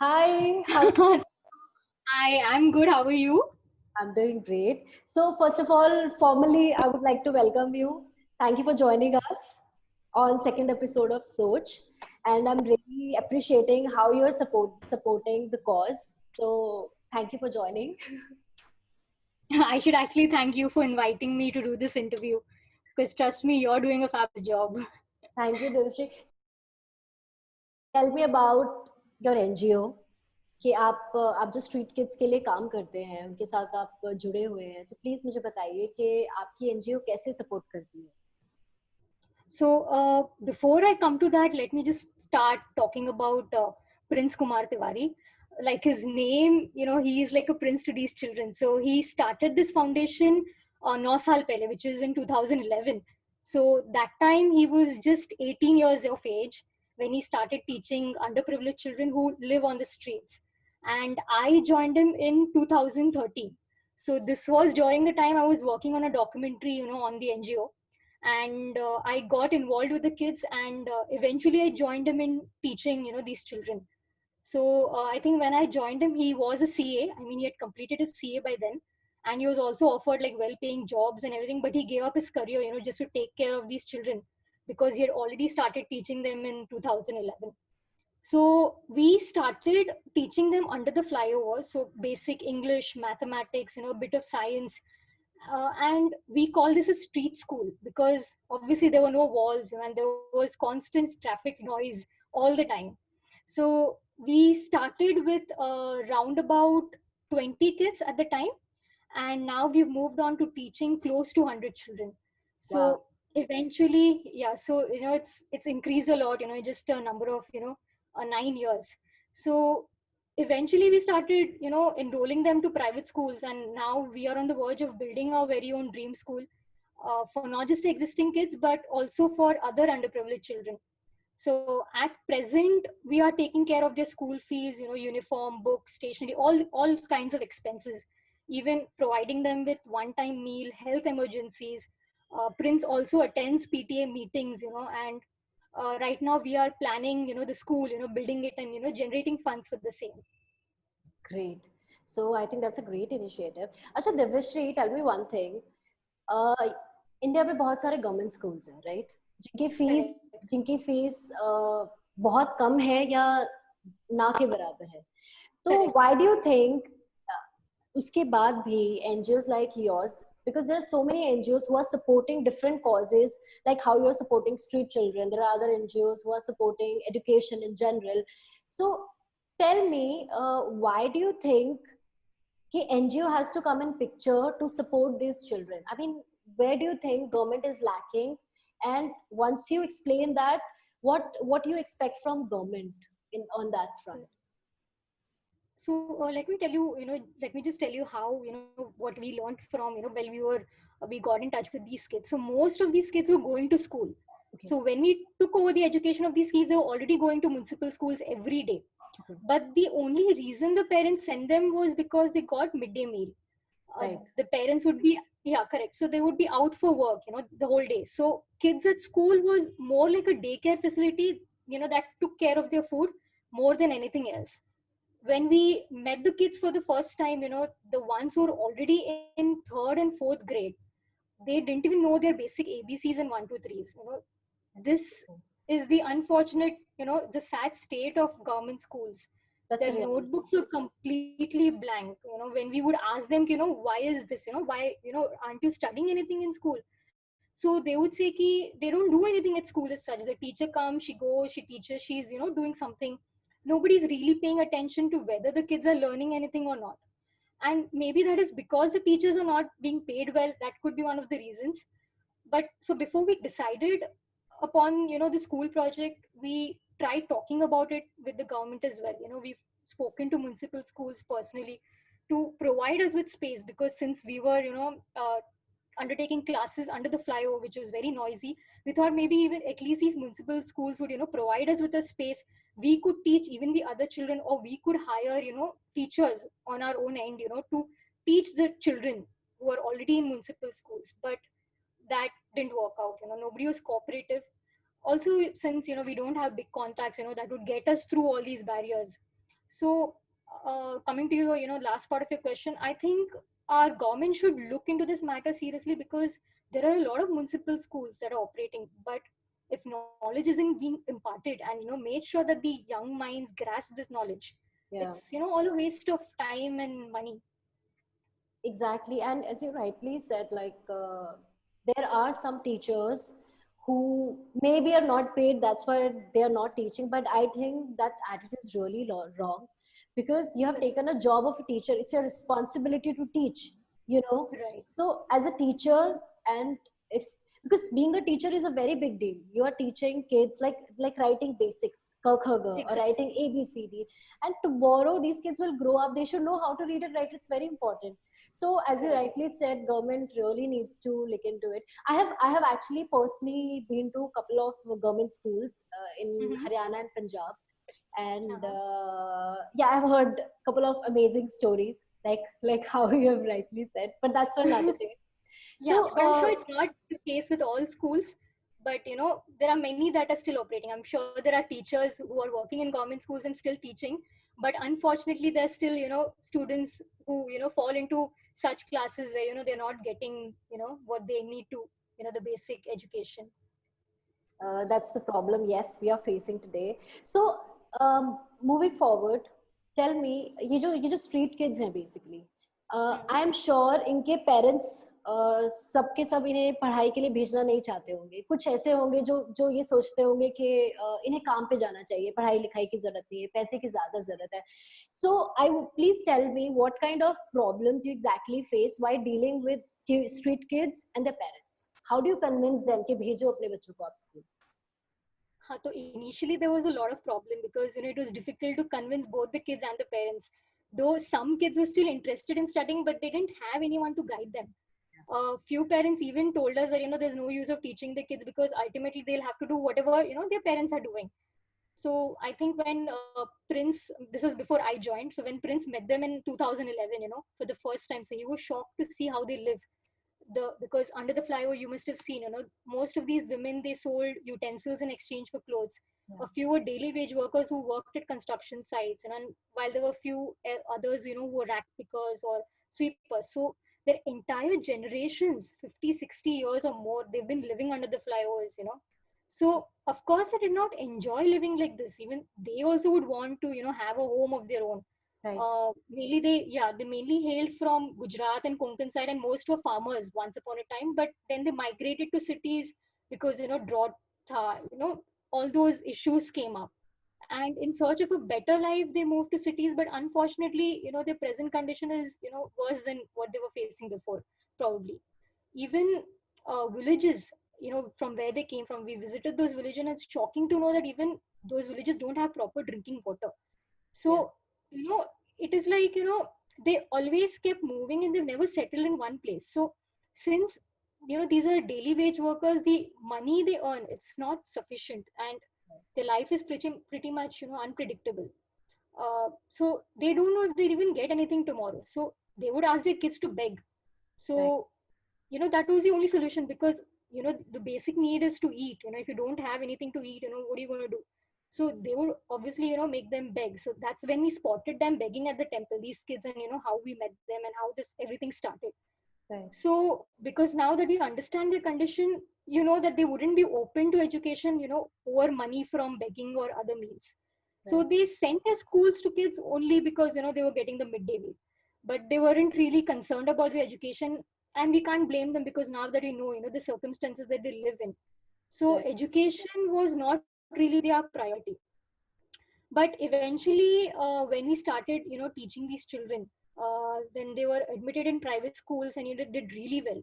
Hi, how Hi, I'm good. How are you? I'm doing great. So, first of all, formally, I would like to welcome you. Thank you for joining us on second episode of Soch, and I'm really appreciating how you're supporting the cause. So, thank you for joining. I should actually thank you for inviting me to do this interview because trust me, you're doing a fabulous job. Thank you, Devashri. Tell me about your NGO कि आप जो street kids के लिए काम करते हैं उनके साथ आप जुड़े हुए हैं तो प्लीज मुझे बताइए कि आपकी एनजीओ कैसे सपोर्ट करती है. So, before I come to that, let me just start talking about Prince Kumar Tiwari. Like his name, he is like a prince to these children. So, he started this foundation 9 saal pehle, which is in 2011. So, that time he was just 18 years of age when he started teaching underprivileged children who live on the streets. And I joined him in 2013. So, this was during the time I was working on a documentary, on the NGO, and I got involved with the kids, and eventually I joined him in teaching these children. So I think when I joined him, he was a CA. I mean, he had completed his CA by then, and he was also offered like well-paying jobs and everything, but he gave up his career, just to take care of these children because he had already started teaching them in 2011. So we started teaching them under the flyover, so basic English, mathematics, a bit of science, and we call this a street school because obviously there were no walls, and there was constant traffic noise all the time. So we started with around about 20 kids at the time, and now we've moved on to teaching close to 100 children. Wow. So eventually, yeah, so it's increased a lot, just a number of 9 years. So eventually we started enrolling them to private schools, and now we are on the verge of building our very own dream school, for not just existing kids but also for other underprivileged children. So at present we are taking care of their school fees, uniform, books, stationery, all kinds of expenses, even providing them with one time meal, health emergencies. Prince also attends PTA meetings, and right now we are planning the school, building it, and generating funds for the same. Great. So I think that's a great initiative. अच्छा Divyashree, tell me one thing. India में बहुत सारे government schools हैं, right? Correct. जिनकी fees बहुत कम है या ना के बराबर है. तो Correct. why do you think उसके बाद भी NGOs like yours, because there are so many NGOs who are supporting different causes, like how you're supporting street children, there are other NGOs who are supporting education in general. So tell me, why do you think कि NGO has to come in picture to support these children? I mean, where do you think government is lacking? And once you explain that, what do you expect from government in on that front? So let me tell you, let me just tell you how, what we learned from, while we got in touch with these kids. So most of these kids were going to school. Okay. So when we took over the education of these kids, they were already going to municipal schools every day. Okay. But the only reason the parents sent them was because they got midday meal. Right. The parents would be, yeah, correct. So they would be out for work, the whole day. So kids at school was more like a daycare facility, that took care of their food more than anything else. When we met the kids for the first time, the ones who were already in third and fourth grade, they didn't even know their basic ABCs and 1 2 3s. This is the unfortunate, the sad state of government schools. That's a Their reality. notebooks were completely blank. When we would ask them, why is this? Why, aren't you studying anything in school? So they would say ki they don't do anything at school as such. The teacher comes, she goes, she teaches, she's doing something. Nobody's really paying attention to whether the kids are learning anything or not. And maybe that is because the teachers are not being paid well. That could be one of the reasons. But so before we decided upon the school project, we tried talking about it with the government as well. We've spoken to municipal schools personally to provide us with space, because since we were undertaking classes under the flyover, which was very noisy, we thought maybe even at least these municipal schools would provide us with a space. We could teach even the other children, or we could hire teachers on our own end, to teach the children who are already in municipal schools. But that didn't work out. Nobody was cooperative. Also, since we don't have big contacts, that would get us through all these barriers. So coming to your, last part of your question, I think our government should look into this matter seriously, because there are a lot of municipal schools that are operating, but if knowledge isn't being imparted and, made sure that the young minds grasp this knowledge, Yeah. it's, all a waste of time and money. Exactly. And as you rightly said, like there are some teachers who maybe are not paid, that's why they are not teaching. But I think that attitude is really wrong, because you have taken a job of a teacher. It's your responsibility to teach, you know. Right. So as a teacher, and if, because being a teacher is a very big deal. You are teaching kids like writing basics, ka kha ga, or Exactly. writing ABCD. And tomorrow these kids will grow up. They should know how to read and write. It's very important. So as you Right. rightly said, government really needs to look into it. I have actually personally been to a couple of government schools in Mm-hmm. Haryana and Punjab, and Uh-huh. yeah, I've heard a couple of amazing stories, like how you have rightly said. But that's for another day. Yeah, So but I'm sure it's not the case with all schools. But there are many that are still operating. I'm sure there are teachers who are working in government schools and still teaching. But unfortunately, there's still students who fall into such classes where they're not getting what they need to, the basic education. that's the problem, yes, we are facing today. So moving forward, tell me, ये जो street kids हैं basically, Hmm. I am sure इनके parents सबके सब इन्हें पढ़ाई के लिए भेजना नहीं चाहते होंगे. कुछ ऐसे होंगे जो जो ये सोचते होंगे कि इन्हें काम पे जाना चाहिए, पढ़ाई लिखाई की जरूरत नहीं है, पैसे की ज्यादा जरूरत है. So I please tell me what kind of problems you exactly face while dealing with street kids and their parents. How do you convince them कि भेजो अपने बच्चों को आप school? So initially there was a lot of problem, because it was difficult to convince both the kids and the parents. Though some kids were still interested in studying, but they didn't have anyone to guide them. Few parents even told us that there's no use of teaching the kids, because ultimately they'll have to do whatever their parents are doing. So I think when Prince, this was before I joined, so when Prince met them in 2011, for the first time, so he was shocked to see how they live. Because under the flyover you must have seen, most of these women, they sold utensils in exchange for clothes. A few were daily wage workers who worked at construction sites, and while there were few others who were rack pickers or sweepers. So their entire generations, 50, 60 years or more, they've been living under the flyovers. So of course they did not enjoy living like this. Even they also would want to have a home of their own. Right. Mainly they mainly hailed from Gujarat and Konkan side, and most were farmers once upon a time. But then they migrated to cities because drought, all those issues came up. And in search of a better life, they moved to cities. But unfortunately, their present condition is worse than what they were facing before, probably. Even villages, from where they came from, we visited those villages, and it's shocking to know that even those villages don't have proper drinking water. Yeah. So, it is like, they always kept moving and they've never settled in one place. So, since, these are daily wage workers, the money they earn, it's not sufficient, and their life is pretty much, unpredictable. So, they don't know if they'll even get anything tomorrow. So, they would ask their kids to beg. Right. So, that was the only solution, because, the basic need is to eat. If you don't have anything to eat, what are you going to do? So they would obviously make them beg. So that's when we spotted them begging at the temple, these kids, and how we met them and how this everything started. Right. So because now that we understand their condition, that they wouldn't be open to education over money from begging or other means. So Right. they sent their schools to kids only because they were getting the midday meal, but they weren't really concerned about the education. And we can't blame them, because now that we know the circumstances that they live in, so Right. education was not really their priority. But eventually when we started teaching these children, when they were admitted in private schools and did really well,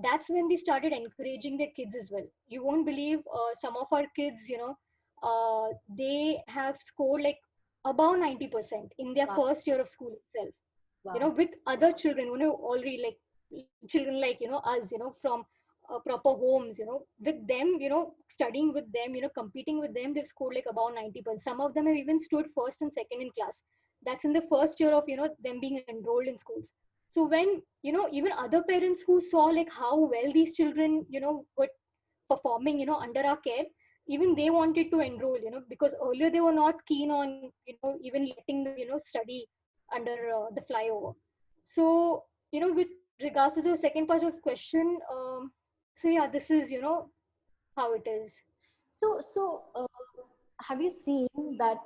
that's when we started encouraging their kids as well. You won't believe, some of our kids, they have scored like above 90% in their Wow. first year of school itself, Wow. with other children already, like children like us, from proper homes, with them, studying with them, competing with them, they've scored like about 90%. Some of them have even stood first and second in class. That's in the first year of them being enrolled in schools. So when even other parents who saw like how well these children were performing under our care, even they wanted to enroll, because earlier they were not keen on, even letting them, study under the flyover. So, with regards to the second part of question, so yeah, this is, how it is. So, have you seen that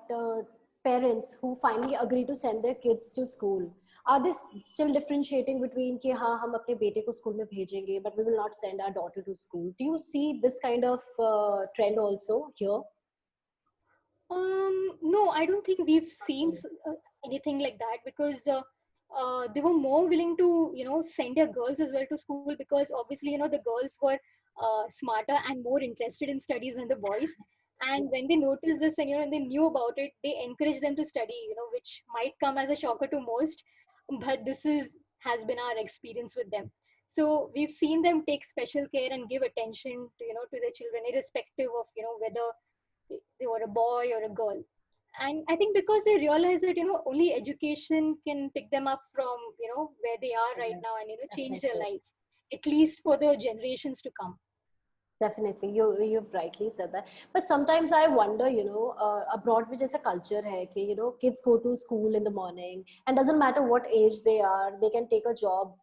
parents who finally agree to send their kids to school, are they still differentiating between कि हाँ हम अपने बेटे को school में भेजेंगे, but we will not send our daughter to school? Do you see this kind of trend also here? No, I don't think we've seen anything like that, because they were more willing to, send their girls as well to school, because obviously, the girls were smarter and more interested in studies than the boys. And when they noticed this and, and they knew about it, they encouraged them to study, which might come as a shocker to most, but this has been our experience with them. So we've seen them take special care and give attention to, to their children, irrespective of, whether they were a boy or a girl. And I think because they realize that, only education can pick them up from, where they are right now, and, change their Definitely. lives, at least for the generations to come. Definitely, you've rightly said that. But sometimes I wonder, abroad में जैसा culture है कि kids go to school in the morning and doesn't matter what age they are, they can take a job,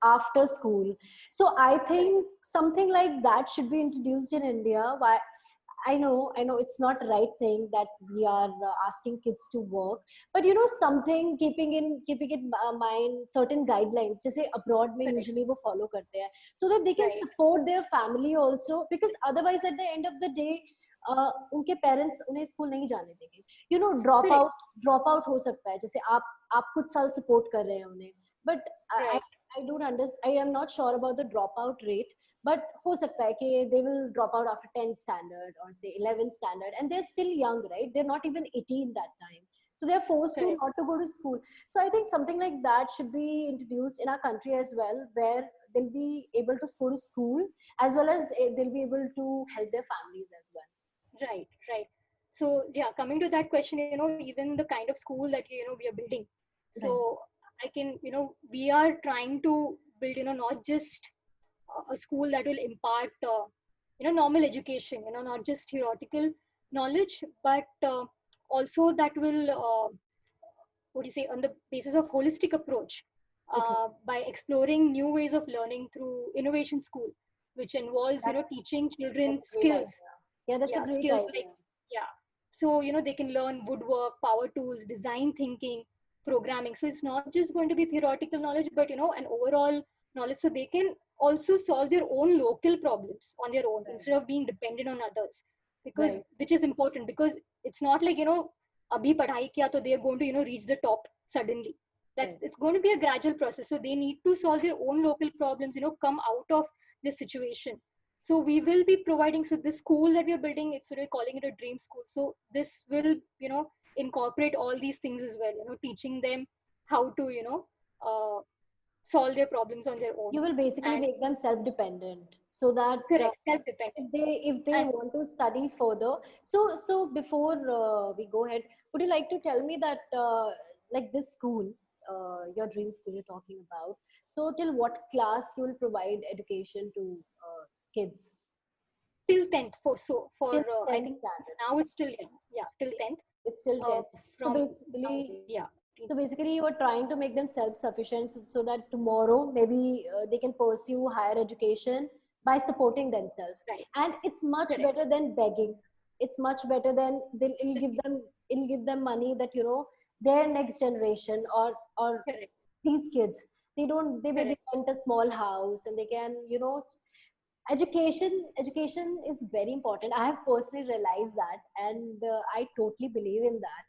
after school. So I think something like that should be introduced in India. Why? I know it's not the right thing that we are asking kids to work, but something keeping in mind certain guidelines. जैसे abroad में Correct. usually वो follow करते हैं, so that they can Right. support their family also, because otherwise at the end of the day उनके parents उन्हें school नहीं जाने देंगे. Drop Correct. आउट हो सकता है, जैसे आप कुछ साल सपोर्ट कर रहे हैं उन्हें, but Right. I don't understand, I am not sure about the drop out rate, but हो सकता है कि they will drop out after 10th standard or say 11th standard, and they're still young, right? They're not even 18 that time, so they're forced to Correct. not to go to school. So I think something like that should be introduced in our country as well, where they'll be able to go to school as well as they'll be able to help their families as well. Right. Right. So yeah, coming to that question, even the kind of school that we are building. Right. So I can, we are trying to build, not just a school that will impart, normal education, not just theoretical knowledge, but also that will, what do you say, on the basis of holistic approach, Okay. by exploring new ways of learning through innovation school, which involves, That's teaching that's children a great skills. idea. Yeah, that's a Yeah, great skills like, idea. yeah. So, they can learn woodwork, power tools, design thinking, programming. So it's not just going to be theoretical knowledge, but, an overall knowledge. So they can also solve their own local problems on their own, Right. instead of being dependent on others. Because, Right. which is important, because it's not like, abhi padhai kiya, so they are going to, reach the top suddenly. Right. It's going to be a gradual process. So they need to solve their own local problems, come out of this situation. So we will be providing, so this school that we are building, it's sort of calling it a dream school. So this will, incorporate all these things as well, teaching them how to, uh, solve their problems on their own. You will basically And make them self dependent, so that correct, self-dependent. if they And want to study further. So before we go ahead, would you like to tell me that like this school, your dream school you're talking about, so till what class you will provide education to kids? till 10th, for Till I 10th think standard. now it's still, yeah, till it's, 10th, it's still 10th. so from now, basically yeah. so basically you are trying to make them self sufficient, so that tomorrow maybe they can pursue higher education by supporting themselves. Right. And it's much Correct. better than begging. It's much better than it'll give them money that their next generation, or Correct. these kids, they maybe Correct. rent a small house, and they can education is very important. I have personally realized that, and I totally believe in that.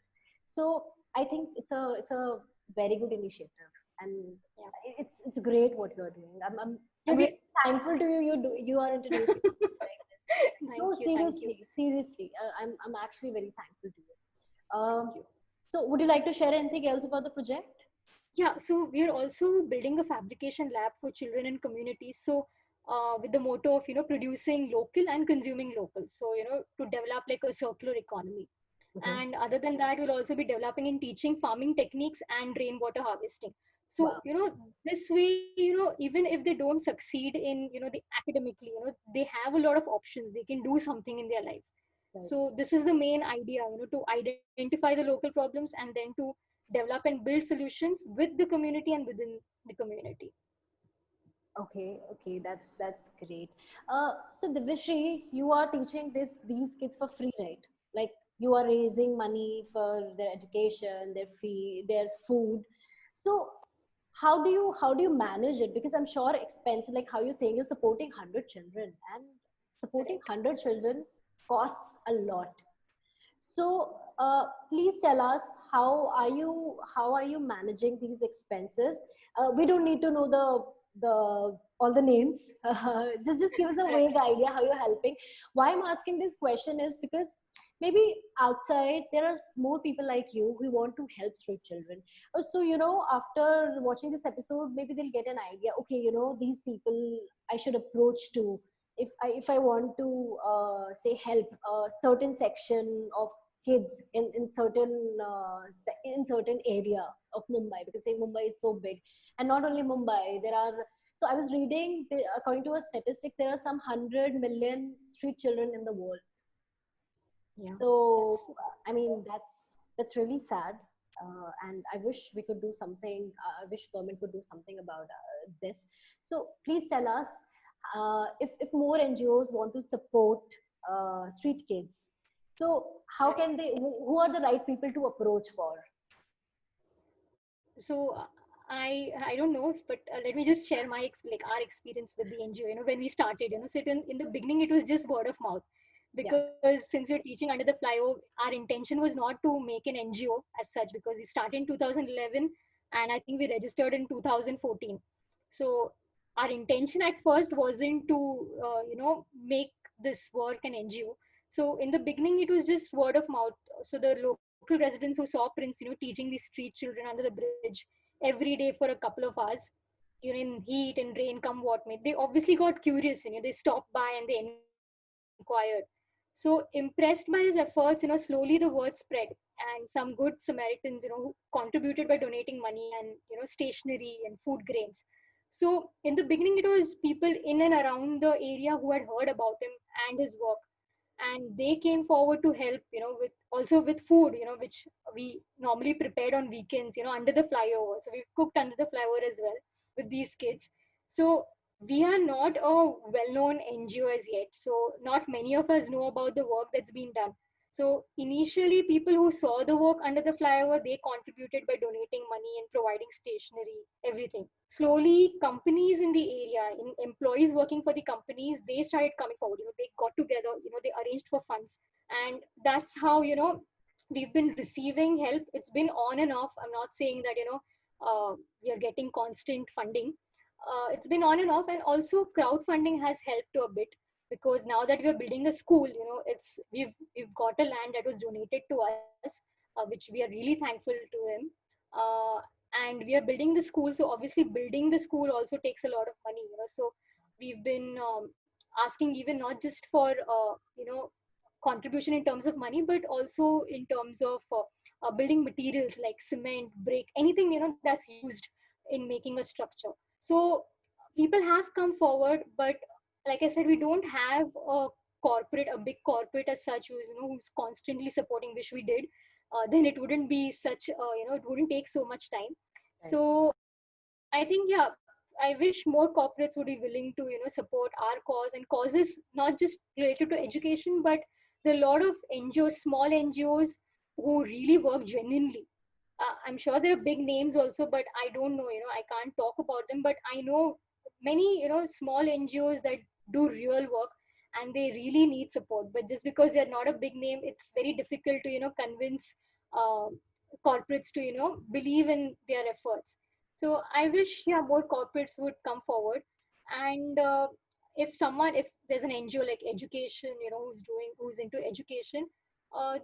So I think it's a very good initiative, and Yeah. it's great what you're doing. I'm Okay. really thankful to you. You are introducing me like this. No, Thank you. Thank you. seriously, I'm actually very thankful to you. Thank you. So would you like to share anything else about the project? Yeah, so we are also building a fabrication lab for children and communities. So, with the motto of producing local and consuming local. So, to develop like a circular economy. Okay. And other than that, we'll also be developing and teaching farming techniques and rainwater harvesting. So, Wow. this way, even if they don't succeed in, the academically, they have a lot of options. They can do something in their life. Right. So this is the main idea, to identify the local problems and then to develop and build solutions with the community and within the community. Okay, okay, that's great. So Divishri, you are teaching these kids for free, right? Like you are raising money for their education, their fee, their food. So how do you manage it? Because I'm sure expensive, like how you're saying, you're supporting 100 children, and supporting Correct. 100 children costs a lot. So please tell us, how are you managing these expenses? We don't need to know the all the names. Just give us a Right. vague idea how you're helping. Why I'm asking this question is because maybe outside there are more people like you who want to help street children. So after watching this episode, maybe they'll get an idea. Okay, these people I should approach to if I want to say help a certain section of kids in certain area of Mumbai, because say Mumbai is so big, and not only Mumbai, there are. So I was reading, according to a statistics, there are some 100 million street children in the world. Yeah. So That's I mean that's really sad, and I wish we could do something. I wish government could do something about this. So please tell us, if more NGOs want to support street kids. So how right. can they? Who are the right people to approach for? So I don't know, but let me just share my like our experience with the NGO. When we started, so in the beginning it was just word of mouth, Yeah, because since you're teaching under the flyover, our intention was not to make an NGO as such, because we started in 2011 and I think we registered in 2014. So our intention at first wasn't to make this work an NGO. So in the beginning it was just word of mouth. So the local residents who saw Prince, teaching these street children under the bridge every day for a couple of hours, in heat and rain, come what may, they obviously got curious. They stopped by and they inquired. So impressed by his efforts, slowly the word spread, and some good Samaritans, who contributed by donating money and stationery and food grains. So in the beginning it was people in and around the area who had heard about him and his work, and they came forward to help, with also with food, which we normally prepared on weekends, under the flyover. So we've cooked under the flyover as well with these kids. So we are not a well-known NGO as yet, so not many of us know about the work that's been done. So initially people who saw the work under the flyover, they contributed by donating money and providing stationery, everything. Slowly companies in the area, employees working for the companies, they started coming forward. They got together, they arranged for funds, and that's how we've been receiving help. It's been on and off. I'm not saying that we are getting constant funding. It's been on and off, and also crowdfunding has helped to a bit, because now that we are building a school, it's we've got a land that was donated to us, which we are really thankful to him. uh, and we are building the school, so obviously building the school also takes a lot of money. So we've been asking, even not just for contribution in terms of money, but also in terms of building materials like cement, brick, anything that's used in making a structure. So people have come forward, but like I said, we don't have a big corporate as such, who's constantly supporting, which we did. Then it wouldn't be such it wouldn't take so much time. right. So I think, yeah, I wish more corporates would be willing to support our cause, and causes not just related to education, but there are a lot of NGOs, small NGOs, who really work genuinely. I'm sure there are big names also, but I don't know. I can't talk about them, but I know many small NGOs that do real work, and they really need support. But just because they're not a big name, it's very difficult to convince uh, corporates to believe in their efforts. So I wish, yeah, more corporates would come forward. And if there's an NGO like education, who's into education,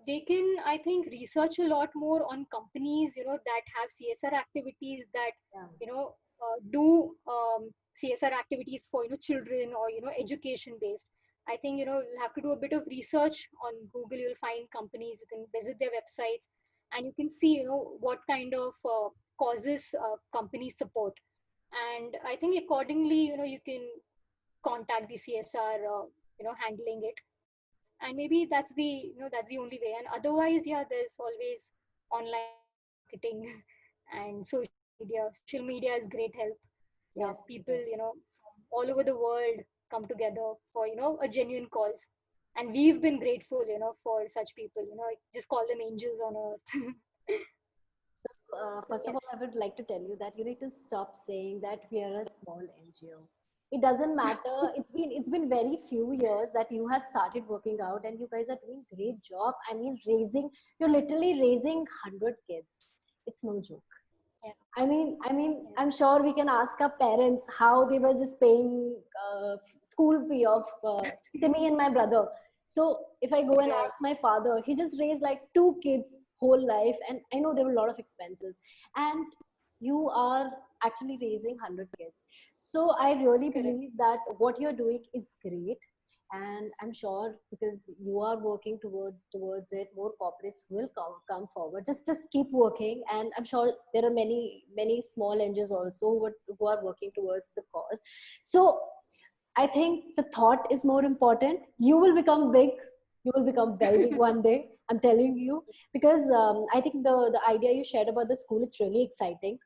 they can, I think, research a lot more on companies, that have CSR activities, that Yeah. do CSR activities for children, or education based. I think you'll have to do a bit of research on Google. You'll find companies. You can visit their websites, and you can see what kind of causes companies support. And I think accordingly, you can contact the CSR, handling it. And maybe that's the only way. And otherwise, yeah, there's always online marketing and social media. Social media is great help. Yeah, Yes. people, from all over the world come together for, a genuine cause. And we've been grateful, for such people. I just call them angels on earth. So, So first of all, I yes. would like to tell you that you need to stop saying that we are a small NGO. It doesn't matter. It's been very few years that you have started working out, and you guys are doing great job. I mean, you're literally raising 100 kids. It's no joke. Yeah. I'm sure we can ask our parents how they were just paying school fee of Simi and my brother. So if I go and Right. ask my father, he just raised like 2 kids whole life, and I know there were a lot of expenses. And you are actually raising 100 kids. So I really Correct. believe that what you're doing is great, and I'm sure because you are working towards it, more corporates will come forward. Just keep working, and I'm sure there are many small NGOs also who are working towards the cause. So I think the thought is more important. You will become big. You will become very big one day. I'm telling you, because I think the idea you shared about the school, it's really exciting.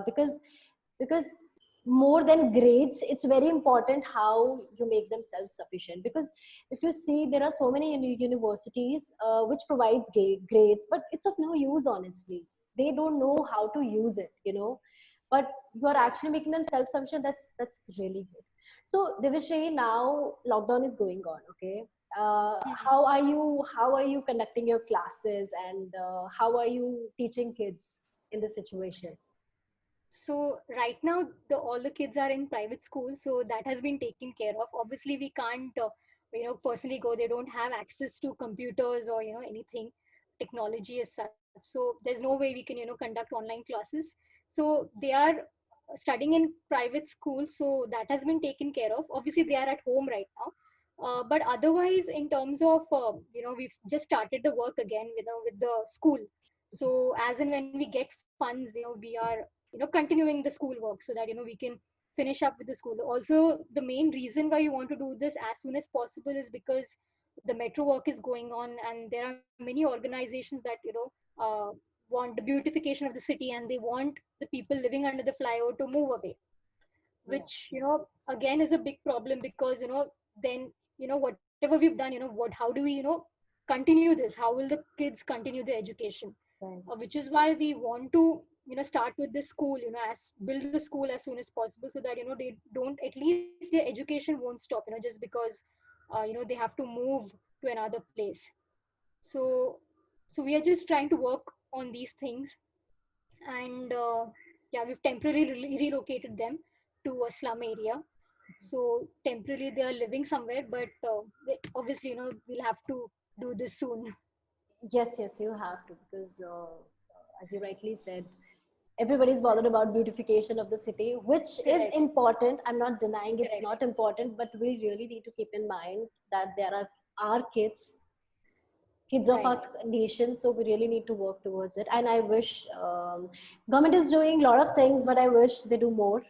Because more than grades, it's very important how you make them self-sufficient. Because if you see, there are so many universities which provides grades, but it's of no use. Honestly, they don't know how to use it. But you are Right. actually making them self-sufficient. That's really good. So Devashri, now lockdown is going on. Okay, Mhm. how are you conducting your classes, and how are you teaching kids in this situation? So right now, all the kids are in private schools, so that has been taken care of. Obviously, we can't, personally go. They don't have access to computers or anything, technology as such. So there's no way we can conduct online classes. So they are studying in private schools, so that has been taken care of. Obviously, they are at home right now. But otherwise, in terms of we've just started the work again with the school. So as and when we get funds, we are continuing the school work so that we can finish up with the school. Also, the main reason why we want to do this as soon as possible is because the metro work is going on, and there are many organizations that uh, want the beautification of the city, and they want the people living under the flyover to move away, Yes. which again is a big problem, because then whatever we've done, what how do we continue this? How will the kids continue their education? Right. Which is why we want to start with this school, as build the school as soon as possible, so that they don't, at least their education won't stop, just because they have to move to another place. So so we are just trying to work on these things. And yeah, we've temporarily relocated them to a slum area. So temporarily they are living somewhere, but obviously we'll have to do this soon. Yes, yes, you have to, because as you rightly said, everybody's bothered about beautification of the city, which is Correct. important. I'm not denying it's Correct. not important, but we really need to keep in mind that there are our kids of Right. our nation, so we really need to work towards it. And I wish government is doing a lot of things, but I wish they do more.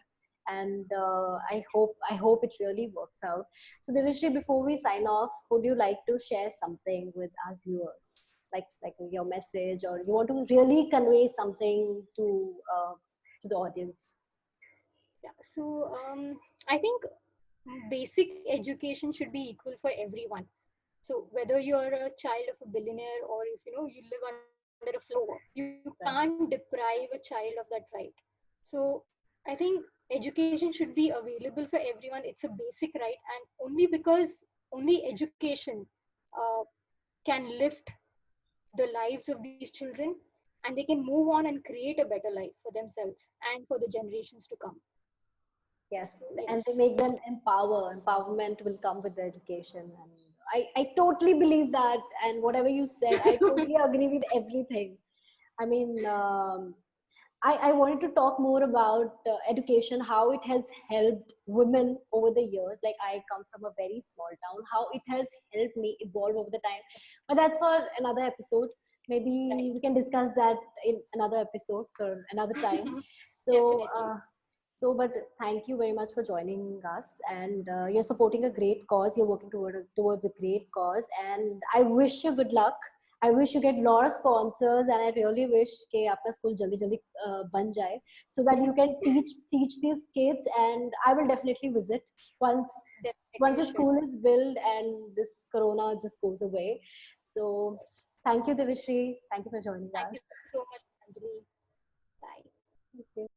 And I hope it really works out. So Devashri, before we sign off, would you like to share something with our viewers, like your message, or you want to really convey something to the audience? Yeah. So I think basic education should be equal for everyone. So whether you're a child of a billionaire, or if you live under a flyover, you can't Right. deprive a child of that right. So I think education should be available for everyone. It's a basic right, and only because only education uh, can lift the lives of these children, and they can move on and create a better life for themselves and for the generations to come. Yes, So and they yes. make them Empowerment will come with the education. And I totally believe that. And whatever you said, I totally agree with everything. I mean, I wanted to talk more about education, how it has helped women over the years. Like, I come from a very small town, how it has helped me evolve over the time. But that's for another episode. maybe Right. we can discuss that in another episode for another time. So, Definitely. but thank you very much for joining us, and you're supporting a great cause. You're working towards a great cause, and I wish you good luck. I wish you get a lot of sponsors, and I really wish कि आपका school जल्दी जल्दी बन जाए, so that you can teach these kids. And I will definitely visit once Definitely the you should. school is built and this corona just goes away. So Yes. thank you, Divishri. Thank you for joining Thank you us. so much, Anjali. Bye. Thank you.